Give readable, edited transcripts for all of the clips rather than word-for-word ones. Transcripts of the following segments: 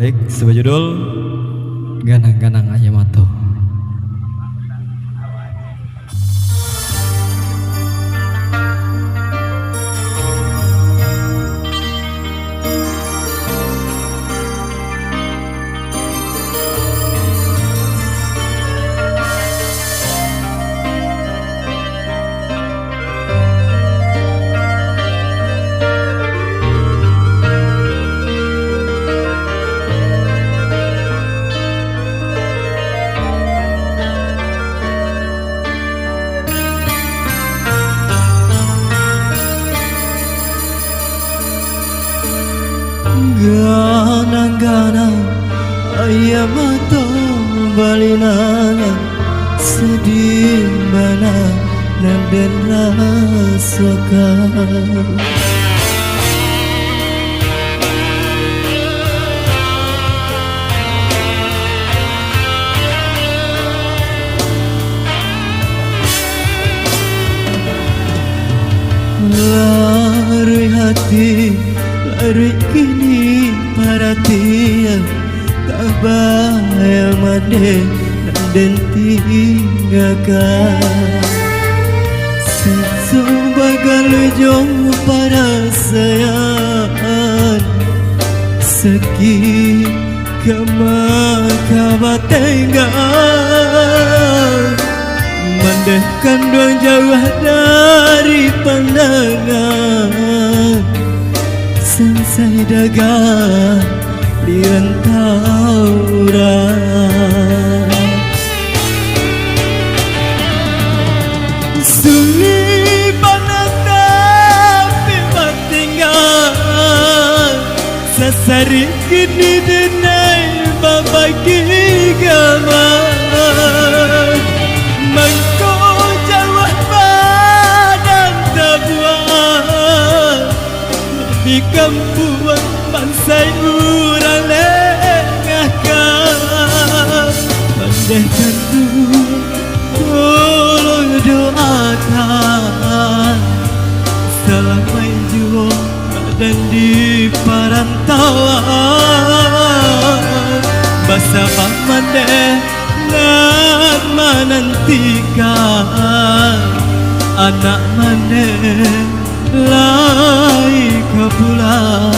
Baik, sebuah judul Ganang-ganang Ayam Mato. Ganang-ganang ayam mato balinangan sedih mana nandan rasakan. Lari hati, lari kini perhatian tak bayar mande dan tinggalkan. Sebagai jauh pada sayang seki kemaka tinggal mandehkan dua jauh dari pandangan. Sensai dagang di rantau sulit panas tapi tinggal sesari kini denai babagi gamar mangko jawah badan tabuan di kampuan bansai urang lengahkan pandehkan tolong doakan selama jua badan di perantauan basa pamandeh nan menantikan anak maneh lai kebulan.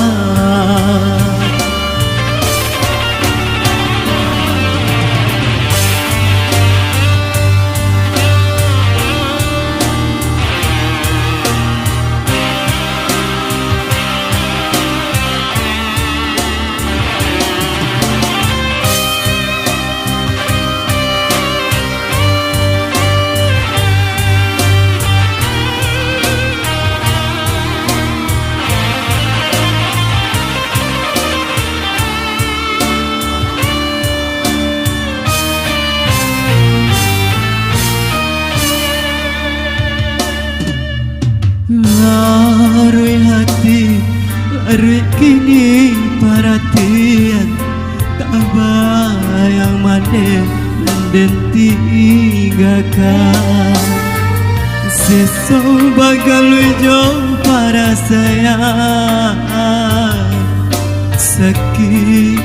Lari hati, lari kini perhatian tak bayang mande dan tinggalkan. Sebagai jauh pada sayang seki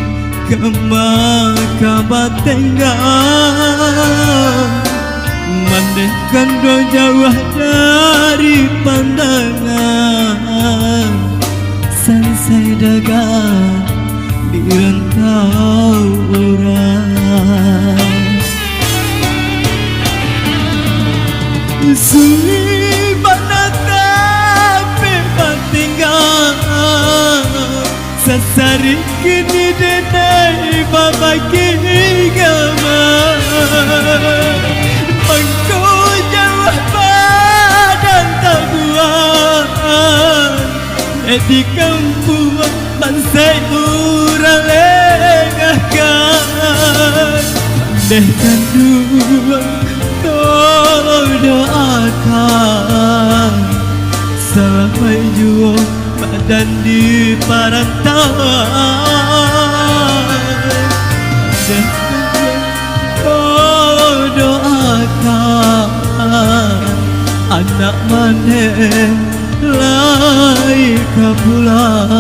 kemaka tinggal mandehkan dua jauh dari pandangan. Sensai dagang di rantau orang sulit panas tapi tinggal sesari kini denai babagi gamar mangko jawah badan tabuan di kampuan bansai urang lengahkan pandehkan dua tolong doakan sampai jua badan di perantauan tolong doakan anak maneh lai kebulan.